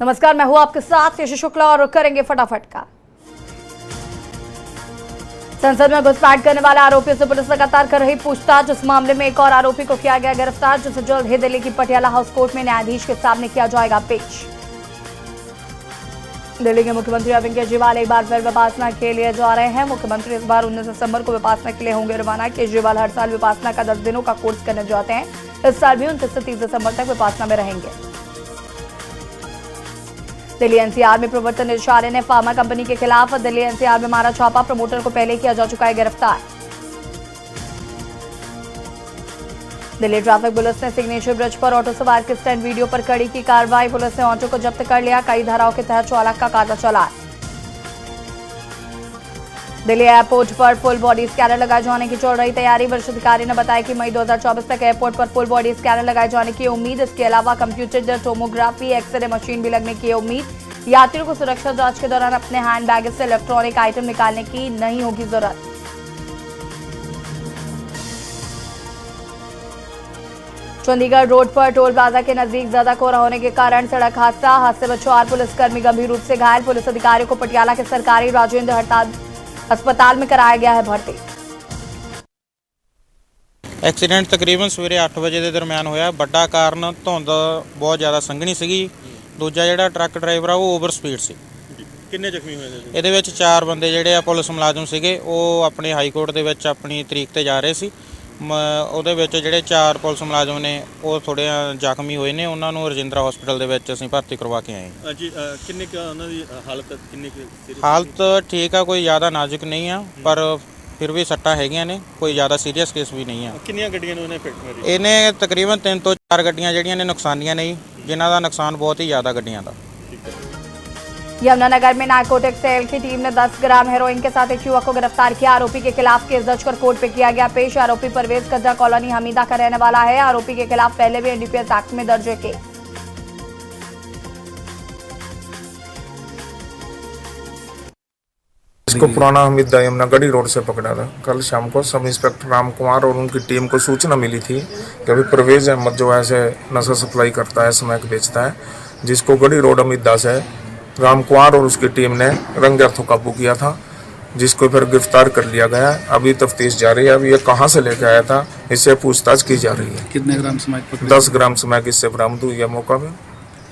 नमस्कार, मैं हूं आपके साथ यश शुक्ला और करेंगे फटाफट का। संसद में घुसपैठ करने वाले आरोपियों से पुलिस लगातार कर रही पूछताछ। इस मामले में एक और आरोपी को किया गया गिरफ्तार, जिसे जल्द ही दिल्ली की पटियाला हाउस कोर्ट में न्यायाधीश के सामने किया जाएगा पेश। दिल्ली के मुख्यमंत्री अरविंद केजरीवाल एक बार फिर विपासना के लिए जा रहे हैं। मुख्यमंत्री इस बार 19 दिसंबर को विपासना के लिए होंगे रवाना। केजरीवाल हर साल विपासना का 10 दिनों का कोर्स करने जाते हैं। इस साल भी 29 से 30 दिसंबर तक विपासना में रहेंगे। दिल्ली एनसीआर में प्रवर्तन निदेशालय ने फार्मा कंपनी के खिलाफ दिल्ली एनसीआर में मारा छापा। प्रमोटर को पहले किया जा चुका है गिरफ्तार। दिल्ली ट्रैफिक पुलिस ने सिग्नेचर ब्रिज पर ऑटो सवार के स्टैंड वीडियो पर कड़ी की कार्रवाई। पुलिस ने ऑटो को जब्त कर लिया। कई धाराओं के तहत चालक का काटा चला। दिल्ली एयरपोर्ट पर फुल बॉडी स्कैनर लगाए जाने की चल रही तैयारी। वरिष्ठ अधिकारी ने बताया कि मई 2024 तक एयरपोर्ट पर फुल बॉडी स्कैनर लगाए जाने की उम्मीद। इसके अलावा कंप्यूटर टोमोग्राफी एक्सरे मशीन भी लगने की उम्मीद। यात्रियों को सुरक्षा जांच के दौरान अपने हैंड बैग से इलेक्ट्रॉनिक आइटम निकालने की नहीं होगी जरूरत। चंडीगढ़ रोड पर टोल प्लाजा के नजदीक ज्यादा कोहरा होने के कारण सड़क हादसे में 4 पुलिसकर्मी गंभीर रूप से घायल। पुलिस अधिकारियों को पटियाला के सरकारी राजेंद्र हड़ताल अस्पताल में कराया गया है भर्ती। एक्सीडेंट तकरीबन सवेरे 8 ਵਜੇ ਦੇ ਦਰਮਿਆਨ ਹੋਇਆ। ਵੱਡਾ ਕਾਰਨ ਧੁੰਦ ਬਹੁਤ ਜ਼ਿਆਦਾ ਸੰਘਣੀ ਸੀਗੀ। ਦੂਜਾ ਜਿਹੜਾ ਟਰੱਕ ਡਰਾਈਵਰ ਆ ਉਹ ਓਵਰ ਸਪੀਡ ਸੀ। ਕਿੰਨੇ ਜ਼ਖਮੀ ਹੋਏ ਨੇ? ਇਹਦੇ ਵਿੱਚ 4 ਬੰਦੇ ਜਿਹੜੇ ਆ ਪੁਲਿਸ ਮੁਲਾਜ਼ਮ ਸੀਗੇ, ਉਹ ਆਪਣੇ ਹਾਈ ਕੋਰਟ ਦੇ ਵਿੱਚ ਆਪਣੀ ਤਰੀਕ ਤੇ ਜਾ ਰਹੇ ਸੀ। ਉਹਦੇ ਵਿੱਚ ਜਿਹੜੇ 4 ਪੁਲਿਸ ਮੁਲਾਜ਼ਮ ਨੇ ਉਹ ਥੋੜ੍ਹੇ ਜ਼ਖਮੀ ਹੋਏ ਨੇ। ਉਹਨਾਂ ਨੂੰ ਰਜਿੰਦਰਾ ਹਸਪੀਟਲ ਦੇ ਵਿੱਚ ਅਸੀਂ ਭਰਤੀ ਕਰਵਾ ਕੇ ਆਏ ਹਾਂ। ਜੀ ਕਿੰਨੇ ਕੁ ਉਹਨਾਂ ਦੀ ਹਾਲਤ ਕਿੰਨੀ ਕੁ? ਹਾਲਤ ਠੀਕ ਆ, ਕੋਈ ਜ਼ਿਆਦਾ ਨਾਜ਼ੁਕ ਨਹੀਂ ਆ, ਪਰ ਫਿਰ ਵੀ ਸੱਟਾਂ ਹੈਗੀਆਂ ਨੇ। ਕੋਈ ਜ਼ਿਆਦਾ ਸੀਰੀਅਸ ਕੇਸ ਵੀ ਨਹੀਂ ਆ। ਕਿੰਨੀਆਂ ਗੱਡੀਆਂ ਨੂੰ ਇਹਨੇ ਫਿੱਟ ਮਾਰੀ? ਇਹਨੇ ਤਕਰੀਬਨ 3 ਤੋਂ 4 ਗੱਡੀਆਂ ਜਿਹੜੀਆਂ ਨੇ ਨੁਕਸਾਨੀਆਂ ਨਹੀਂ, ਜਿਨ੍ਹਾਂ ਦਾ ਨੁਕਸਾਨ बहुत ही ज़्यादा ਗੱਡੀਆਂ ਦਾ। यमुनानगर में नारकोटिक सेल की टीम ने 10 ग्राम हेरोइन के साथ एक युवक को गिरफ्तार किया। आरोपी के खिलाफ केस दर्ज कर कोर्ट पे किया गया पेश। आरोपी परवेज कद्रा कॉलोनी हमीदा का रहने वाला है। आरोपी के खिलाफ पहले भी एनडीपीएस एक्ट में दर्ज है केस। इसको पुराना हमीदा यमुनागढ़ी रोड से पकड़ा था। कल शाम को सब इंस्पेक्टर राम कुमार और उनकी टीम को सूचना मिली थी कि अभी परवेज अहमद जो ऐसे नशा सप्लाई करता है, स्मैक बेचता है, जिसको गढ़ी रोड हमीदा से राम कुमार और उसकी टीम ने रंगे हाथों काबू किया था, जिसको फिर गिरफ्तार कर लिया गया। अभी तफ्तीश जारी है। अभी ये कहाँ से लेकर आया था, इससे पूछताछ की जा रही है। कितने ग्राम स्मैक पकड़े? 10 ग्राम स्मैक इससे बरामद हुई है मौका पे।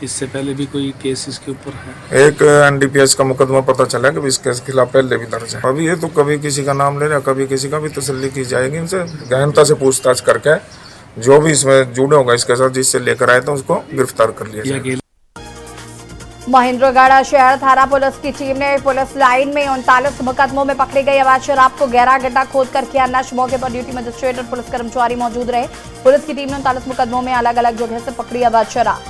इससे पहले भी कोई केस इसके ऊपर है? एक एनडीपीएस का मुकदमा पता चला कि इस केस के खिलाफ पहले भी दर्ज है। अभी ये तो कभी किसी का नाम ले रहा, कभी किसी का भी तसल्ली की जाएगी। इनसे गहनता से पूछताछ करके जो भी इसमें जुड़े होगा इसके साथ, जिससे लेकर आए तो उसको गिरफ्तार कर लिया जाएगा। महेंद्रगढ़ शहर थाना पुलिस की टीम ने पुलिस लाइन में 39 मुकदमों में पकड़ी गई अवैध शराब को गहरा गड्ढा खोदकर किया नष्ट। मौके पर ड्यूटी मजिस्ट्रेट और पुलिस कर्मचारी मौजूद रहे। पुलिस की टीम ने 39 मुकदमों में अलग अलग जगह से पकड़ी अवैध शराब।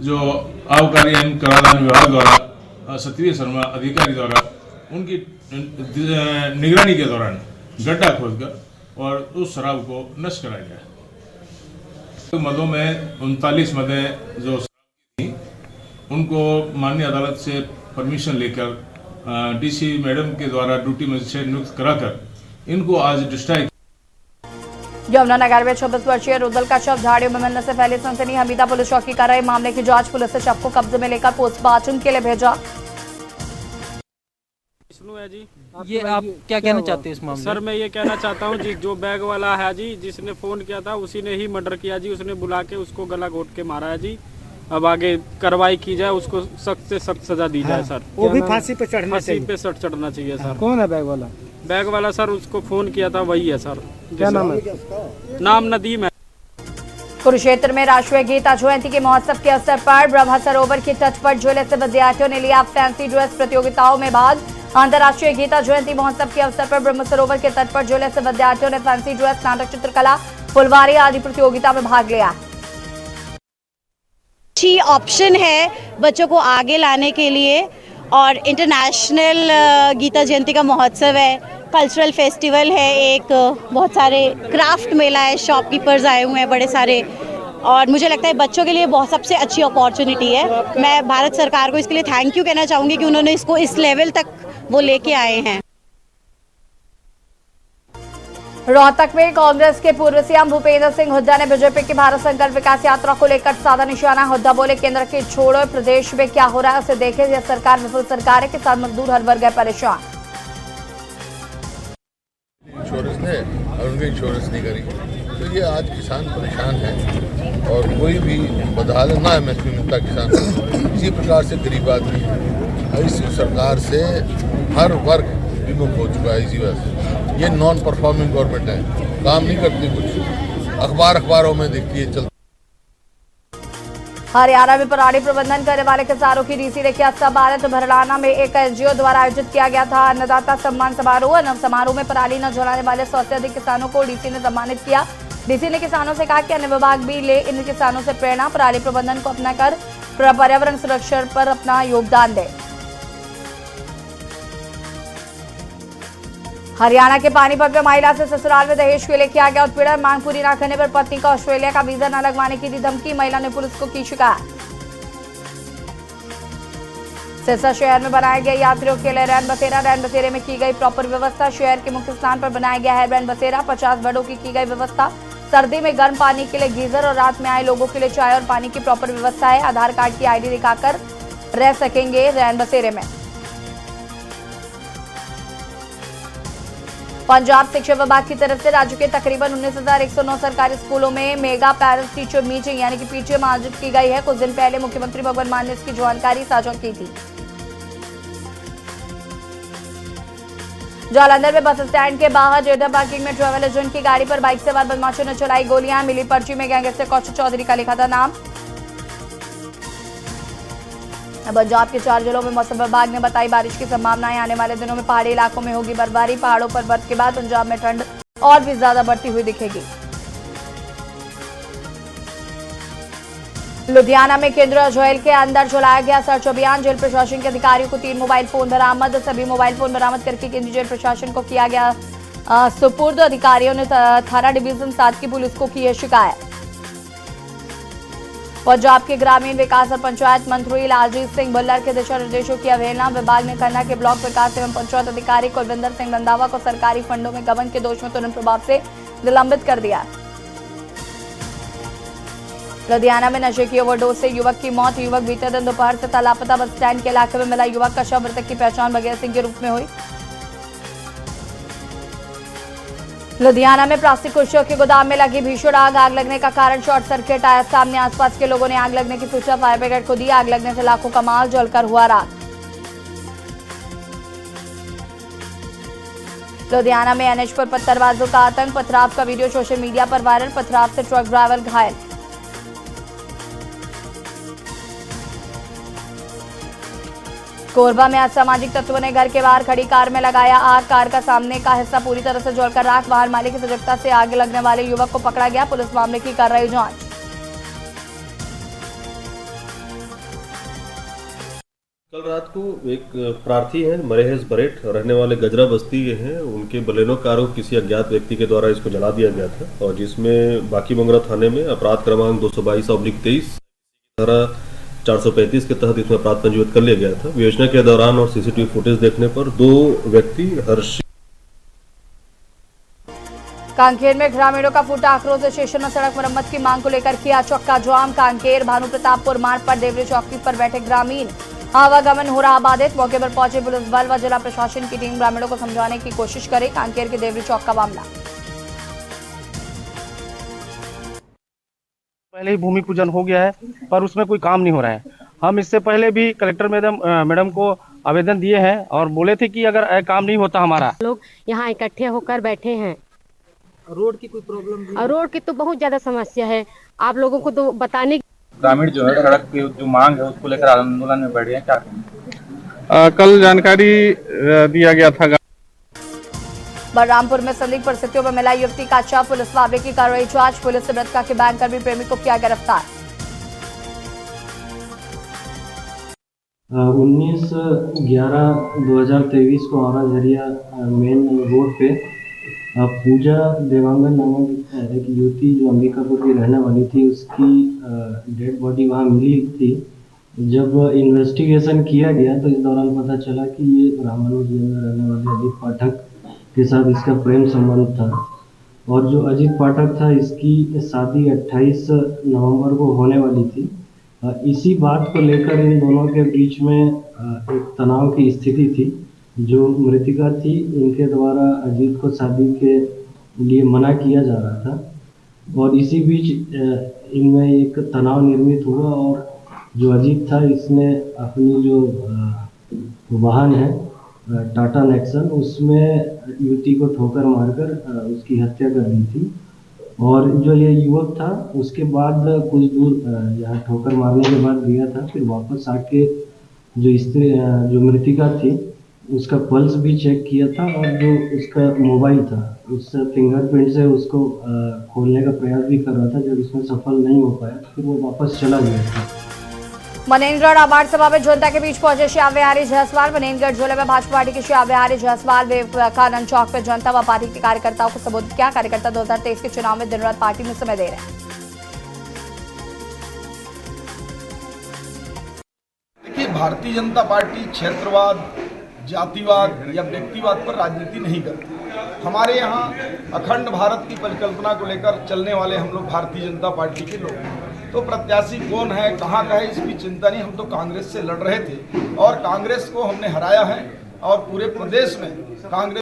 जो आबकारी एवं कराधान विभाग द्वारा सत्य शर्मा अधिकारी द्वारा उनकी निगरानी के दौरान गड्ढा खोदकर और उस शराब को नष्ट कराया गया। मदों में 39 मदें जो थी उनको माननीय अदालत से परमिशन लेकर डीसी मैडम के द्वारा ड्यूटी मजिस्ट्रेट नियुक्त कराकर इनको आज डिस्ट्राइक। यमुनानगर में 26 वर्षीय रुदल का शव झाड़ियों में मिलने से फैली सनसनी। हमीदा पुलिस चौकी कर रहे मामले की जांच। पुलिस ने शव को कब्जे में लेकर पोस्टमार्टम के लिए भेजा। है जी, ये आप क्या कहना चाहते हैं इस मामले? सर मैं ये कहना चाहता हूँ जी, जो बैग वाला है जी, जिसने फोन किया था उसी ने ही मर्डर किया जी। उसने बुला के उसको गला घोट के मारा है जी। अब आगे कार्रवाई की जाए, उसको सख्त से सख्त सजा दी जाए। सर वो भी फांसी पे चढ़ना चाहिए। फांसी पे चढ़ना चाहिए सर। कौन है बैग वाला? बैग वाला सर उसको फोन किया था वही है सर। क्या नाम है? नाम नदीम है। कुरुक्षेत्र में राष्ट्रीय गीता जयंती के महोत्सव के अवसर पर ब्रह्मा सरोवर के तट पर झूले से विद्यार्थियों ने लिया फैंसी ड्रेस प्रतियोगिताओं में भाग। अंतर्राष्ट्रीय गीता जयंती महोत्सव के अवसर पर ब्रह्म सरोवर के तट पर झूले से विद्यार्थियों ने फैंसी ड्रेस, नाटक, चित्रकला, फुलवारी आदि प्रतियोगिता में भाग लिया। अच्छी ऑप्शन है बच्चों को आगे लाने के लिए। और इंटरनेशनल गीता जयंती का महोत्सव है, कल्चरल फेस्टिवल है, एक बहुत सारे क्राफ्ट मेला है, शॉपकीपर्स आए हुए हैं बड़े सारे। और मुझे लगता है बच्चों के लिए बहुत सबसे अच्छी अपॉर्चुनिटी है। मैं भारत सरकार को इसके लिए थैंक यू कहना चाहूँगी कि उन्होंने इसको इस लेवल तक वो लेके आए हैं। रोहतक में कांग्रेस के पूर्व सीएम भूपेंद्र सिंह हुड्डा ने बीजेपी की भारत संकल्प विकास यात्रा को लेकर साधा निशाना। हुड्डा बोले, केंद्र की छोड़ो, प्रदेश में क्या हो रहा है उसे देखें। यह सरकार विफल सरकार है, किसान मजदूर हर वर्ग है परेशान। इंश्योरेंस ने और उनकी इंश्योरेंस नहीं करी, तो ये आज किसान परेशान है और कोई भी बदहाल ना MSP मिलता किसान को। इसी प्रकार से गरीब आदमी है, इस सरकार से हर वर्ग विमुख हो चुका है। इसी वजह से ये नॉन परफॉर्मिंग गवर्नमेंट है, काम नहीं करती कुछ, अखबारों में देखती है चलती। हरियाणा में पराली प्रबंधन करने वाले किसानों की डीसी ने किया सम्मानित। भरलाना में एक NGO द्वारा आयोजित किया गया था अन्नदाता सम्मान समारोह। समारोह में पराली न जलाने वाले 100 से अधिक किसानों को डीसी ने सम्मानित किया। डीसी ने किसानों से कहा कि अन्य विभाग भी ले इन किसानों से प्रेरणा, पराली प्रबंधन को अपनाकर पर्यावरण संरक्षण पर अपना योगदान दे। हरियाणा के पानीपत में महिला से ससुराल में दहेज के लिए किया गया उत्पीड़न। मांग पूरी न करने पर पत्नी का ऑस्ट्रेलिया का वीजा न लगवाने की दी धमकी। महिला ने पुलिस को की शिकायत। सिरसा शहर में बनाया गया यात्रियों के लिए रैन बसेरा। रैन बसेरे में की गई प्रॉपर व्यवस्था। शहर के मुख्य स्थान पर बनाया गया है रैन बसेरा। 50 बेडों की गई व्यवस्था। सर्दी में गर्म पानी के लिए गीजर और रात में आए लोगों के लिए चाय और पानी की प्रॉपर व्यवस्था है। आधार कार्ड की ID दिखाकर रह सकेंगे रैन बसेरे में। पंजाब शिक्षा विभाग की तरफ से राज्य के तकरीबन 19,109 सरकारी स्कूलों में मेगा पेरेंट्स टीचर मीटिंग यानी कि PTM आयोजित की गई है। कुछ दिन पहले मुख्यमंत्री भगवंत मान ने इसकी जानकारी साझा की थी। जालंधर में बस स्टैंड के बाहर जेडा पार्किंग में ट्रैवल एजेंट की गाड़ी पर बाइक सवार बदमाशों ने चलाई गोलियां। मिली पर्ची में गैंगस्टर कौशल चौधरी का लिखा था नाम। पंजाब के 4 जिलों में मौसम विभाग ने बताई बारिश की संभावनाएं। आने वाले दिनों में पहाड़ी इलाकों में होगी बर्फबारी। पहाड़ों पर बर्फ के बाद पंजाब में ठंड और भी ज्यादा बढ़ती हुई दिखेगी। लुधियाना में केंद्रीय जेल के अंदर चलाया गया सर्च अभियान। जेल प्रशासन के अधिकारियों को 3 मोबाइल फोन बरामद। सभी मोबाइल फोन बरामद करके केंद्रीय जेल प्रशासन को किया गया सुपुर्द। अधिकारियों ने थाना डिवीजन 7 की पुलिस को की है शिकायत। पंजाब के ग्रामीण विकास और पंचायत मंत्री लालजीत सिंह भुल्लर के दिशा निर्देशों की अवहेलना। विभाग ने खन्ना के ब्लॉक विकास एवं पंचायत अधिकारी कुलविंदर सिंह रंधावा को सरकारी फंडों में गबन के दोष में तुरंत प्रभाव से निलंबित कर दिया। लुधियाना में नशे की ओवरडोज से युवक की मौत। युवक बीते दिन दोपहर से लापता। बस स्टैंड के इलाके में मिला युवक का शव। मृतक की पहचान बघेल सिंह के रूप में हुई। लुधियाना में प्लास्टिक कुर्सियों के गोदाम में लगी भीषण आग। आग लगने का कारण शॉर्ट सर्किट आया सामने। आसपास के लोगों ने आग लगने की सूचना फायर ब्रिगेड को दी। आग लगने से लाखों का माल जलकर हुआ राख। लुधियाना में NH पर पत्थरबाजों का आतंक। पथराव का वीडियो सोशल मीडिया पर वायरल। पथराव से ट्रक ड्राइवर घायल। कोरबा में असामाजिक तत्वों ने घर के बाहर खड़ी कार में लगाया आग। कार का सामने का हिस्सा पूरी तरह से जलकर राख। वाहन मालिक की सजगता से आग लगने वाले युवक को पकड़ा गया। पुलिस मामले की कर रही जांच। कल रात को एक प्रार्थी हैं मरहेश बरेट, रहने वाले गजरा बस्ती के हैं। उनके बलेनो कारों किसी अज्ञात व्यक्ति के द्वारा इसको जला दिया गया था और जिसमें बाकी बंगरा थाने में अपराध क्रमांक 222/23 धारा 435 के तहत इसमें अपराध पंजीबद्ध कर लिया गया था। विवेचना के दौरान और CCTV फुटेज देखने पर 2 व्यक्ति हर्षी। कांकेर में ग्रामीणों का फूटा आक्रोश। स्टेशन में सड़क मरम्मत की मांग को लेकर किया चक्का जाम। कांकेर भानु प्रतापपुर मार्ग पर देवरी चौकी पर बैठे ग्रामीण। आवागमन हो रहा बाधित। मौके पर पहुंचे पुलिस बल व जिला प्रशासन की टीम ग्रामीणों को समझाने की कोशिश करे। कांकेर के देवरी चौक का मामला। पहले ही भूमि पूजन हो गया है पर उसमें कोई काम नहीं हो रहा है। हम इससे पहले भी कलेक्टर मैडम को आवेदन दिए हैं और बोले थे कि अगर काम नहीं होता हमारा। लोग यहाँ इकट्ठे होकर बैठे हैं। रोड की कोई प्रॉब्लम? रोड की तो बहुत ज्यादा समस्या है। आप लोगों को तो बताने। ग्रामीण जो है सड़क की जो मांग है उसको लेकर आंदोलन में बैठे हैं। क्या कल जानकारी दिया गया था। बलरामपुर में संदिग्ध परिस्थितियों में मिला युवती का शव। पुलिस मामले की कर रही जांच। पुलिस ने मृतका के बैंक कर्मी प्रेमी को किया गिरफ्तार। 19/11/2023 को औरा झरिया मेन रोड पे पूजा देवांगन नामक एक युवती जो अंबिकापुर की रहने वाली थी, उसकी डेड बॉडी वहाँ मिली थी। जब इन्वेस्टिगेशन किया गया तो इस दौरान पता चला कि ये ब्राह्मणों में रहने वाले अजीत पाठक के साथ इसका प्रेम संबंध था। और जो अजीत पाठक था इसकी शादी 28 नवंबर को होने वाली थी। इसी बात को लेकर इन दोनों के बीच में एक तनाव की स्थिति थी। जो मृतिका थी इनके द्वारा अजीत को शादी के लिए मना किया जा रहा था और इसी बीच इनमें एक तनाव निर्मित हुआ और जो अजीत था इसने अपनी जो वाहन है टाटा नेक्सन उसमें युवती को ठोकर मारकर उसकी हत्या कर दी थी। और जो ये युवक था उसके बाद कुछ दूर यहाँ ठोकर मारने के बाद गया था, फिर वापस आके जो स्त्री जो मृतिका थी उसका पल्स भी चेक किया था और जो उसका मोबाइल था उस फिंगरप्रिंट से उसको खोलने का प्रयास भी कर रहा था। जब इसमें सफल नहीं हो पाया फिर वो वापस चला गया था। मनेन्द्रगढ़ आभार सभा में जनता के बीच पहुंचे श्याम विहारी जायसवाल। मनेन्द्रगढ़ जिले में भाजपा पार्टी के श्याम विहारी जायसवाल विवेकानंद चौक पर जनता व पार्टी के कार्यकर्ताओं को संबोधित किया। कार्यकर्ता 2023 के चुनाव में दिन रात पार्टी में समय दे रहे हैं। देखिए, भारतीय जनता पार्टी क्षेत्रवाद, जातिवाद या व्यक्तिवाद पर राजनीति नहीं करती। हमारे यहाँ अखंड भारत की परिकल्पना को लेकर चलने वाले हम लोग भारतीय जनता पार्टी के लोग हैं। तो प्रत्याशी कौन है, कहाँ का है, इसकी चिंता नहीं। हम तो कांग्रेस से लड़ रहे थे और कांग्रेस को हमने हराया है और पूरे प्रदेश में कांग्रेस।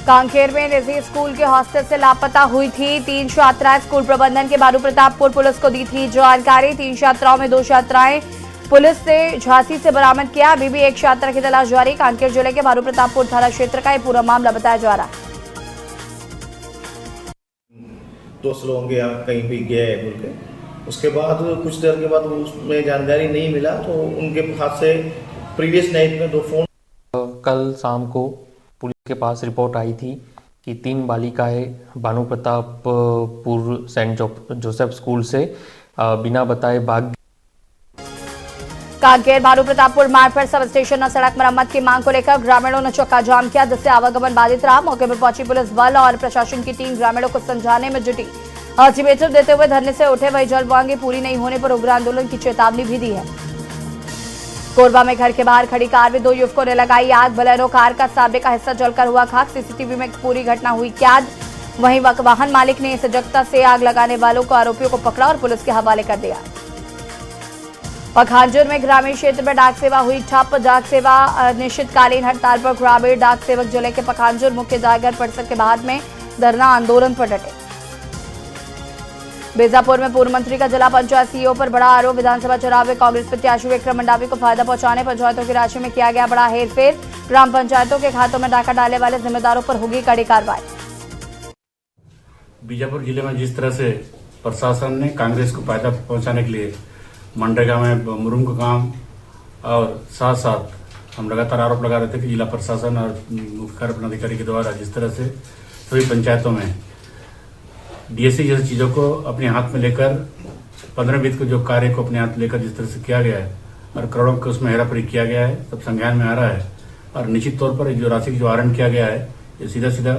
कांकेर में निजी स्कूल के हॉस्टल से लापता हुई थी 3 छात्राएं। स्कूल प्रबंधन के भानु प्रतापपुर पुलिस को दी थी जानकारी। 3 छात्राओं में 2 छात्राएं पुलिस से झांसी से बरामद किया। अभी भी एक छात्रा की तलाश जारी। कांकेर जिले के भानु प्रतापपुर थाना क्षेत्र का ये पूरा मामला बताया जा रहा है। 2 लोगों के यहाँ कहीं भी गया है बोल के, उसके बाद कुछ देर के बाद उसमें जानकारी नहीं मिला तो उनके हाथ से प्रीवियस नाइट में 2 फोन। कल शाम को पुलिस के पास रिपोर्ट आई थी कि 3 बालिकाएं Bhanu Pratappur Saint Joseph school से बिना बताए भाग। कांकेर भानु प्रतापपुर मार्ग पर सब स्टेशन और सड़क मरम्मत की मांग को लेकर ग्रामीणों ने चक्का जाम किया, जिससे आवागमन बाधित रहा। मौके पर पहुंची पुलिस बल और प्रशासन की टीम ग्रामीणों को समझाने में जुटी। अल्टीमेटम देते हुए धरने से उठे, वही जल मांगे पूरी नहीं होने पर उग्र आंदोलन की चेतावनी भी दी है। कोरबा में घर के बाहर खड़ी कार में 2 युवकों ने लगाई आग। बलेनो कार का सामने का हिस्सा जलकर हुआ खाक। सीसीटीवी में पूरी घटना हुई कैद। वहीं वाहन मालिक ने सजगता से आग लगाने वालों को आरोपियों को पकड़ा और पुलिस के हवाले कर दिया। पखांजूर में ग्रामीण क्षेत्र में डाक सेवा हुई ठप। डाक सेवा अनिश्चितकालीन हड़ताल पर ग्रामीण डाक सेवक जिले के पखांजूर मुख्य डाकघर परिसर के बाहर में धरना आंदोलन पर डटे। बीजापुर में पूर्व मंत्री का जिला पंचायत सीईओ पर बड़ा आरोप। विधानसभा चुनाव में कांग्रेस प्रत्याशी विक्रम मंडावी को फायदा पहुंचाने पंचायतों की राशि में किया गया बड़ा हेरफेर। ग्राम पंचायतों के खातों में डाका डालने वाले जिम्मेदारों पर होगी कड़ी कार्रवाई। बीजापुर जिले में जिस तरह से प्रशासन ने कांग्रेस को फायदा पहुंचाने के लिए मनरेगा में मुरुम का काम और साथ साथ हम लगातार आरोप लगा रहे थे कि जिला प्रशासन और मुख्य कार्यपालन अधिकारी के द्वारा जिस तरह से सभी पंचायतों में डीएससी जैसी चीज़ों को अपने हाथ में लेकर 15-20 को जो कार्य को अपने हाथ लेकर जिस तरह से किया गया है और करोड़ों को उसमें हेराफेरी किया गया है, सब संज्ञान में आ रहा है। और निश्चित तौर पर जो राशि जो आहरण किया गया है ये सीधा सीधा।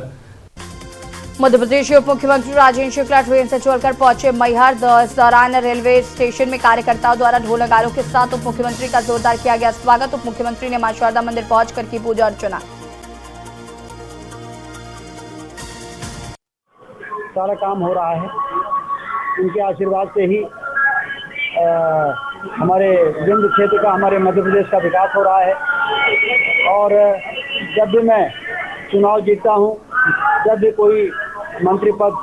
मध्य प्रदेश के उप मुख्यमंत्री राजेंद्र शुक्ला ट्रेन से छोड़कर पहुंचे मैहर। इस दौरान रेलवे स्टेशन में कार्यकर्ताओं द्वारा ढोल नगारों के साथ उप मुख्यमंत्री का जोरदार किया गया स्वागत। उप मुख्यमंत्री ने मां शारदा मंदिर पहुंचकर की पूजा अर्चना। सारा काम हो रहा है, उनके आशीर्वाद से ही हमारे विंध्य क्षेत्र का, हमारे मध्य प्रदेश का विकास हो रहा है। और जब भी मैं चुनाव जीतता हूं, जब भी कोई मंत्री पद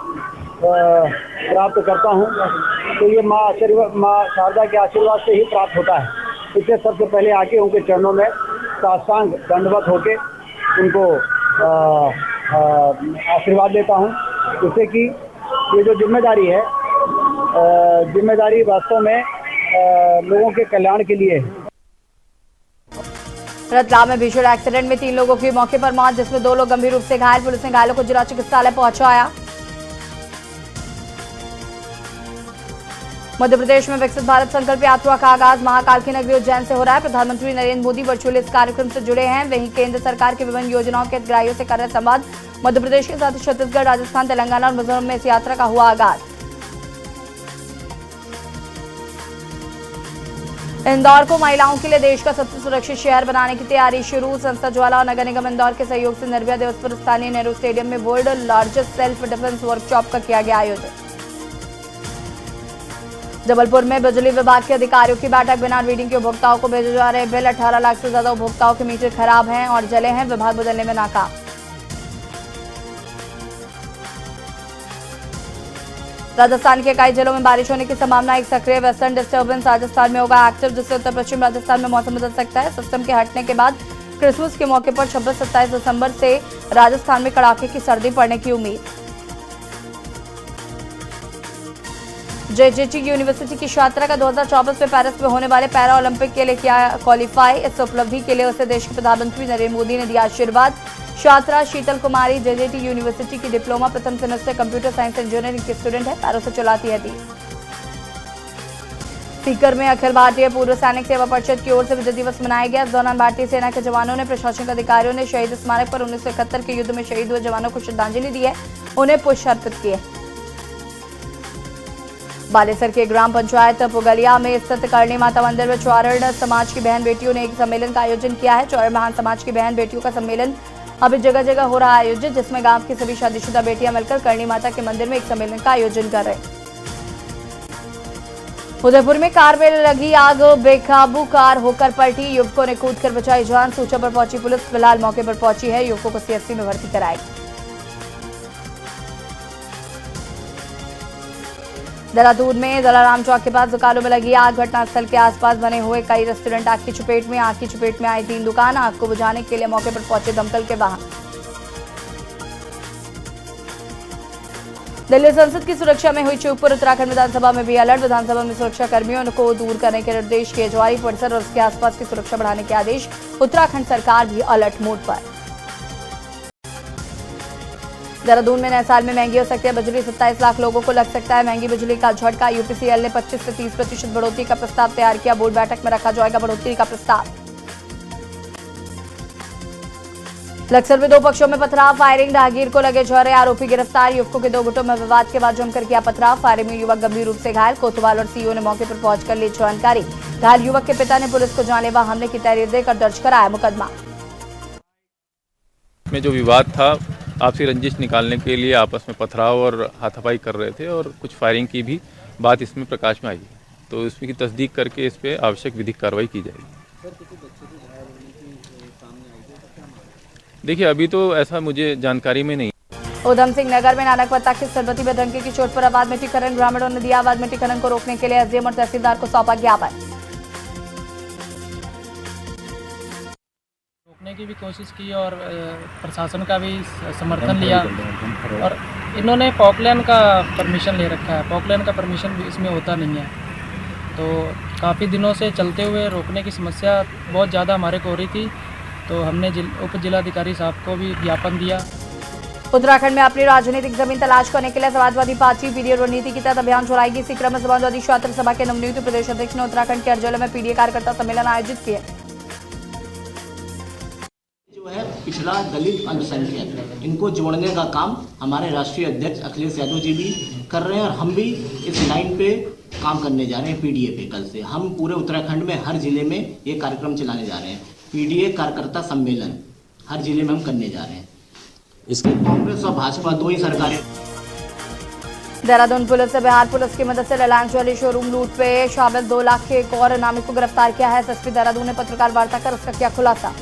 प्राप्त करता हूं, तो ये माँ शारदा के आशीर्वाद से ही प्राप्त होता है। इसलिए सबसे पहले आके उनके चरणों में साष्टांग दंडवत होके उनको आशीर्वाद देता हूं, जिससे कि ये जो जिम्मेदारी है, जिम्मेदारी वास्तव में लोगों के कल्याण के लिए है। रतलाम में भीषण एक्सीडेंट में 3 लोगों की मौके पर मौत, जिसमें 2 लोग गंभीर रूप से घायल। पुलिस ने घायलों को जिला चिकित्सालय पहुंचाया। मध्य प्रदेश में विकसित भारत संकल्प यात्रा का आगाज महाकाल की नगरी उज्जैन से हो रहा है। प्रधानमंत्री नरेंद्र मोदी वर्चुअली इस कार्यक्रम से जुड़े हैं। वहीं केंद्र सरकार की विभिन्न योजनाओं के हितग्राहियों से कर रहे संवाद। मध्य प्रदेश के साथ छत्तीसगढ़, राजस्थान, तेलंगाना और मिजोरम में इस यात्रा का हुआ आगाज। इंदौर को महिलाओं के लिए देश का सबसे सुरक्षित शहर बनाने की तैयारी शुरू। संस्था ज्वाला और नगर निगम इंदौर के सहयोग से निर्भया दिवस पर स्थानीय नेहरू स्टेडियम में world largest self defence workshop का किया गया आयोजन। जबलपुर में बिजली विभाग के अधिकारियों की बैठक। बिना रीडिंग के उपभोक्ताओं को भेजे जा रहे बिल। 18 लाख से ज्यादा उपभोक्ताओं के मीटर खराब हैं और जले हैं, विभाग बदलने में नाकाम। राजस्थान के कई जिलों में बारिश होने की संभावना। एक सक्रिय वेस्टर्न डिस्टर्बेंस राजस्थान में होगा एक्टिव, जिससे उत्तर पश्चिम राजस्थान में मौसम बदल सकता है। सिस्टम के हटने के बाद क्रिसमस के मौके पर 26-27 दिसंबर से राजस्थान में कड़ाके की सर्दी पड़ने की उम्मीद। जेजेटी यूनिवर्सिटी की छात्रा का 2024 में पेरिस में होने वाले पैरा ओलंपिक के लिए किया क्वालिफाई। इस उपलब्धि के लिए उसे देश के प्रधानमंत्री नरेंद्र मोदी ने दिया आशीर्वाद। छात्रा शीतल कुमारी जेजेटी यूनिवर्सिटी की डिप्लोमा प्रथम सेमेस्टर कंप्यूटर साइंस इंजीनियरिंग की स्टूडेंट है। पैरों से चलाती है तीर। सीकर में अखिल भारतीय पूर्व सैनिक सेवा परिषद की ओर से विजय दिवस मनाया गया। इस दौरान भारतीय सेना के जवानों ने प्रशासनिक अधिकारियों ने शहीद स्मारक पर 1971 के युद्ध में शहीद हुए जवानों को श्रद्धांजलि दी है, उन्हें पुष्प अर्पित किए। बालेसर के ग्राम पंचायत पुगलिया में स्थित करणी माता मंदिर में चौरण समाज की बहन बेटियों ने एक सम्मेलन का आयोजन किया है। चौरण महान समाज की बहन बेटियों का सम्मेलन अभी जगह जगह हो रहा है आयोजित, जिसमें गांव की सभी शादीशुदा बेटियां मिलकर करणी माता के मंदिर में एक सम्मेलन का आयोजन कर रहे हैं। उदयपुर में कार में लगी आग, बेकाबू कार होकर पलटी, युवकों ने कूदकर बचाई जान। सूचना पर पहुंची पुलिस फिलहाल मौके पर पहुंची है, युवकों को सीएचसी में भर्ती कराई। देहरादून में जलाराम चौक के पास दुकानों में लगी आग। घटनास्थल के आसपास बने हुए कई रेस्टोरेंट आग की चपेट में। आग की चपेट में आई 3 दुकान। आग को बुझाने के लिए मौके पर पहुंचे दमकल के वाहन। दिल्ली संसद की सुरक्षा में हुई चूक पर उत्तराखंड विधानसभा में भी अलर्ट। विधानसभा में सुरक्षा कर्मियों को दूर करने के निर्देश। केजरीवाल परिसर और उसके आसपास की सुरक्षा बढ़ाने के आदेश। उत्तराखंड सरकार भी अलर्ट मोड पर। देहरादून में नए साल में महंगी हो सकती है बिजली। 27 लाख लोगों को लग सकता है महंगी बिजली का झटका। यूपीसीएल ने 25 से 30% बढ़ोतरी का प्रस्ताव तैयार किया। बोर्ड बैठक में रखा जाएगा बढ़ोतरी का प्रस्ताव। लक्सर में 2 पक्षों में पथराव, फायरिंग, राहगीर को लगे झोरे, आरोपी गिरफ्तार। युवकों के 2 गुटों में विवाद के बाद जमकर किया पथराव। फायरिंग में युवक गंभीर रूप से घायल। कोतवाल और सीओ ने मौके पर पहुंचकर ली जानकारी। घायल युवक के पिता ने पुलिस को जानलेवा हमले की तहरीर देकर दर्ज कराया मुकदमा। में जो विवाद था, आपसी रंजिश निकालने के लिए आपस में पथराव और हाथापाई कर रहे थे और कुछ फायरिंग की भी बात इसमें प्रकाश में आई है, तो इसकी तस्दीक करके इस पे आवश्यक विधिक कार्रवाई की जाएगी। देखिए, अभी तो ऐसा मुझे जानकारी में नहीं। उधम सिंह नगर में नानकपत्ता की सरबती में धमकी की चोट पर अवैध मिट्टी खनन। ग्रामीणों ने दिया अवैध मिट्टी खनन को रोकने के लिए एसडीएम और तहसीलदार को सौंपा ज्ञापन। रोकने की भी कोशिश की और प्रशासन का भी समर्थन लिया और इन्होंने पॉकलैंड का परमिशन ले रखा है। पॉकलैंड का परमिशन भी इसमें होता नहीं है, तो काफ़ी दिनों से चलते हुए रोकने की समस्या बहुत ज़्यादा हमारे को हो रही थी, तो हमने उप जिलाधिकारी साहब को भी ज्ञापन दिया। उत्तराखंड में अपनी राजनीतिक जमीन तलाश करने के लिए समाजवादी पार्टी पीडीए रणनीति के तहत अभियान चलाएगी। इसी क्रम में समाजवादी छात्र सभा के नवनियुक्त प्रदेश अध्यक्ष ने उत्तराखंड के अर्जला में पीडीए कार्यकर्ता सम्मेलन आयोजित किया। जो है पिछड़ा दलित अल्पसंख्यक, इनको जोड़ने का काम हमारे राष्ट्रीय अध्यक्ष अखिलेश यादव जी भी कर रहे हैं और हम भी इस लाइन पे काम करने जा रहे हैं। पीडीए पे कल से हम पूरे उत्तराखंड में हर जिले में ये कार्यक्रम चलाने जा रहे हैं। पीडीए कार्यकर्ता सम्मेलन हर जिले में हम करने जा रहे हैं। इसके कांग्रेस और भाजपा 2 ही सरकारें। देहरादून पुलिस ने बिहार पुलिस की मदद से रिलायंस ज्वेलरी शोरूम लूट पे शामिल 2 लाख के एक और नामिक को गिरफ्तार किया है। एसएसपी देहरादून ने पत्रकार वार्ता कर उसका किया खुलासा।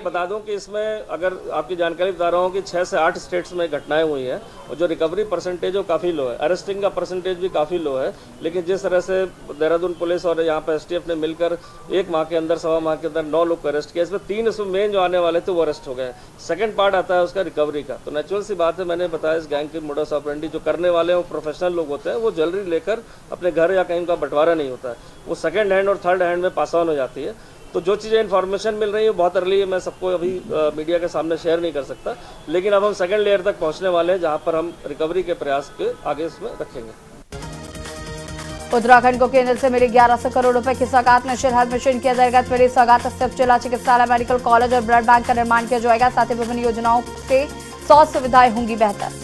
बता दूं कि इसमें अगर आपकी जानकारी बता रहा हूँ कि 6 से 8 स्टेट्स में घटनाएं हुई हैं और जो रिकवरी परसेंटेज वो काफ़ी लो है, अरेस्टिंग का परसेंटेज भी काफ़ी लो है। लेकिन जिस तरह से देहरादून पुलिस और यहाँ पर एसटीएफ ने मिलकर 1 माह के अंदर 1.25 माह के अंदर 9 लोग को अरेस्ट किया। इसमें 3 इसमें मेन जो आने वाले थे वो अरेस्ट हो गए। सेकंड पार्ट आता है उसका रिकवरी का, तो नेचुरल सी बात है, मैंने बताया इस गैंग की मोडस ऑपरेंडी जो करने वाले हैं वो प्रोफेशनल लोग होते हैं। वो ज्वेलरी लेकर अपने घर या कहीं का बंटवारा नहीं होता है, वो सेकेंड हैंड और थर्ड हैंड में पास ऑन हो जाती है। तो जो चीज़ें इन्फॉर्मेशन मिल रही है बहुत अर्ली है, मैं सबको अभी मीडिया के सामने शेयर नहीं कर सकता, लेकिन अब हम सेकंड लेयर तक पहुंचने वाले हैं जहां पर हम रिकवरी के प्रयास के आगे इसमें रखेंगे। उत्तराखंड को केंद्र से मिली 1100 करोड़ रुपए की सौगात। नेशनल हेल्थ मिशन की अंतर्गत मिली सौगात से जिला चिकित्सालय, मेडिकल कॉलेज और ब्लड बैंक का निर्माण किया जाएगा। साथ ही विभिन्न योजनाओं से 100 सुविधाएं होंगी बेहतर।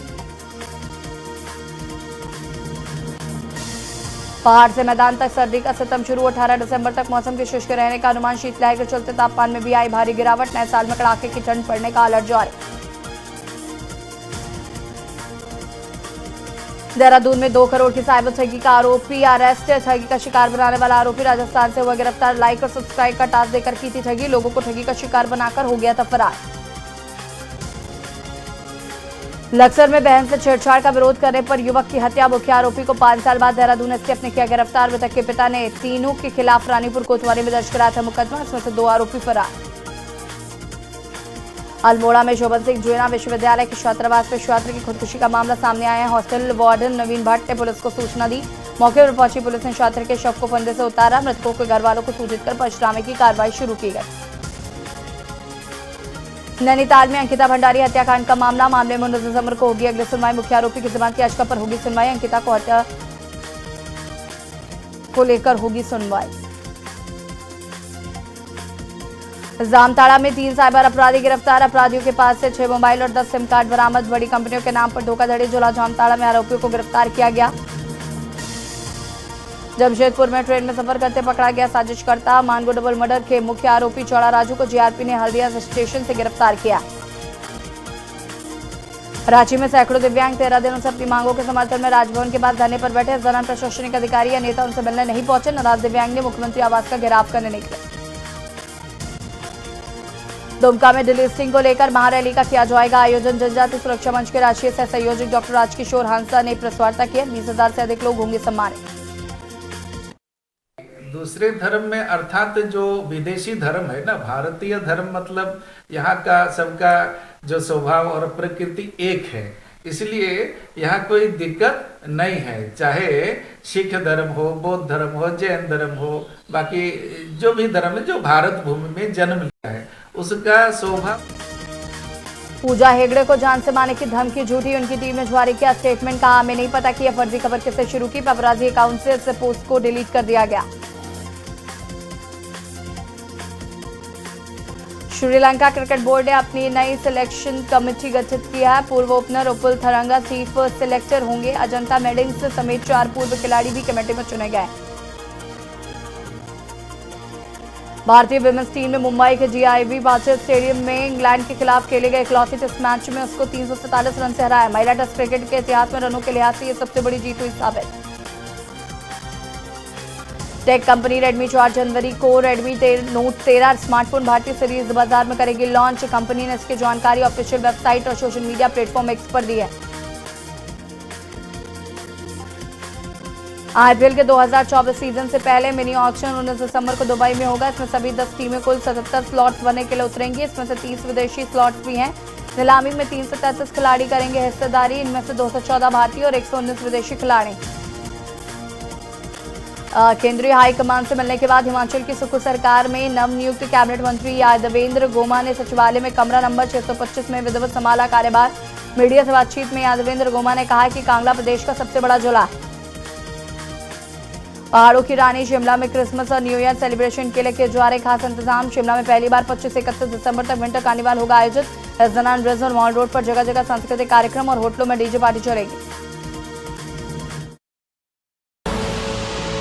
पहाड़ से मैदान तक सर्दी का सितम शुरू। 18 दिसंबर तक मौसम के शुष्क रहने का अनुमान। शीतलहर के चलते तापमान में भी आई भारी गिरावट। नए साल में कड़ाके की ठंड पड़ने का अलर्ट जारी। देहरादून में 2 करोड़ की साइबर ठगी का आरोपी अरेस्ट। ठगी का शिकार बनाने वाला आरोपी राजस्थान से हुआ गिरफ्तार। लाइक और सब्सक्राइब का टास्क देकर की थी ठगी। लोगों को ठगी का शिकार बनाकर हो गया था फरार। लक्सर में बहन से छेड़छाड़ का विरोध करने पर युवक की हत्या। मुख्य आरोपी को 5 साल बाद देहरादून एसटीएफ ने किया गिरफ्तार। मृतक के पिता ने तीनों के खिलाफ रानीपुर कोतवाली में दर्ज कराया था मुकदमा। इसमें से 2 आरोपी फरार। अल्मोड़ा में शोभन सिंह जैना विश्वविद्यालय के छात्रावास में छात्र की खुदकुशी का मामला सामने आया है। हॉस्टल वार्डन नवीन भट्ट ने पुलिस को सूचना दी। मौके पर पहुंची पुलिस ने छात्र के शव को फंदे से उतारा। मृतकों के घर वालों को सूचित कर पंचनामे की कार्रवाई शुरू की गई। नैनीताल में अंकिता भंडारी हत्याकांड का मामले में 19 दिसंबर को होगी अगली सुनवाई। मुख्य आरोपी की जमानत की याचिका पर होगी सुनवाई। अंकिता को हत्या को लेकर होगी सुनवाई। जामताड़ा में 3 साइबर अपराधी गिरफ्तार। अपराधियों के पास से 6 मोबाइल और 10 सिम कार्ड बरामद। बड़ी कंपनियों के नाम पर धोखाधड़ी। जिला जामताड़ा में आरोपियों को गिरफ्तार किया गया। जमशेदपुर में ट्रेन में सफर करते पकड़ा गया साजिशकर्ता। मानगो डबल मर्डर के मुख्य आरोपी चौड़ा राजू को जीआरपी ने हल्दिया स्टेशन से गिरफ्तार किया। रांची में सैकड़ों दिव्यांग 13 दिनों से अपनी मांगों के समर्थन में राजभवन के पास धरने पर बैठे। जन प्रशासनिक अधिकारी या नेता उनसे मिलने नहीं पहुंचे। नाराज दिव्यांग ने मुख्यमंत्री आवास का घेराव करने निकले। दुमका में डिलिस्टिंग को लेकर महारैली का किया जाएगा आयोजन। जनजाति सुरक्षा मंच के राष्ट्रीय सह संयोजक डॉक्टर राजकिशोर हांसा ने प्रेस वार्ता की। 20,000 से अधिक लोग होंगे सम्मानित। दूसरे धर्म में अर्थात जो विदेशी धर्म है ना, भारतीय धर्म मतलब यहाँ का सबका जो स्वभाव और प्रकृति एक है, इसलिए यहाँ कोई दिक्कत नहीं है। चाहे सिख धर्म हो, बौद्ध धर्म हो, जैन धर्म हो, बाकी जो भी धर्म है जो भारत भूमि में जन्म लिया है उसका स्वभाव। पूजा हेगड़े को जान से मारने की धमकी झूठी। उनकी टीम ने जारी किया स्टेटमेंट। कहा हमें नहीं पता कि यह फर्जी खबर किससे शुरू की। पपराजी अकाउंट से इस पोस्ट को डिलीट कर दिया गया। श्रीलंका क्रिकेट बोर्ड ने अपनी नई सिलेक्शन कमेटी गठित किया है। पूर्व opener Upul Tharanga chief selector होंगे। अजंता मेडिंग्स समेत 4 पूर्व खिलाड़ी भी कमेटी में चुने गए। भारतीय विमेंस टीम ने मुंबई के जीआईवी बाचर स्टेडियम में इंग्लैंड के खिलाफ खेले गए इकलौते टेस्ट मैच में उसको 347 रन से हराया। महिला टेस्ट क्रिकेट के इतिहास में रनों के लिहाज से यह सबसे बड़ी जीत हुई साबित। टेक कंपनी रेडमी 4 जनवरी को रेडमी नोट 13 स्मार्टफोन भारतीय सीरीज बाजार में करेगी लॉन्च। कंपनी ने इसकी जानकारी ऑफिशियल वेबसाइट और सोशल मीडिया प्लेटफॉर्म एक्स पर दी है। आईपीएल के 2024 सीजन से पहले मिनी ऑक्शन 19 दिसंबर को दुबई में होगा। इसमें सभी 10 टीमें कुल 77 स्लॉट्स बनने के लिए उतरेंगी। इसमें से 30 विदेशी स्लॉट्स भी हैं। नीलामी में 333 खिलाड़ी करेंगे हिस्सेदारी। इनमें से 214 भारतीय और 119 विदेशी खिलाड़ी। केंद्रीय हाईकमान से मिलने के बाद हिमाचल की सुक्खू सरकार में नवनियुक्त कैबिनेट मंत्री यादवेंद्र गोमा ने सचिवालय में कमरा नंबर 625 में विधिवत संभाला कार्यभार। मीडिया से बातचीत में यादवेंद्र गोमा ने कहा कि कांगड़ा प्रदेश का सबसे बड़ा जिला है। पहाड़ों की रानी शिमला में क्रिसमस और न्यू ईयर सेलिब्रेशन के लिए किए जा रहे खास इंतजाम। शिमला में पहली बार 25 से 31 दिसंबर तक विंटर कार्निवाल होगा आयोजित। इस दौरान ब्रिज और मॉल रोड पर जगह जगह सांस्कृतिक कार्यक्रम और होटलों में डीजे पार्टी चलेगी।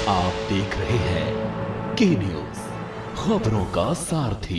आप देख रहे हैं के न्यूज़, खबरों का सारथी।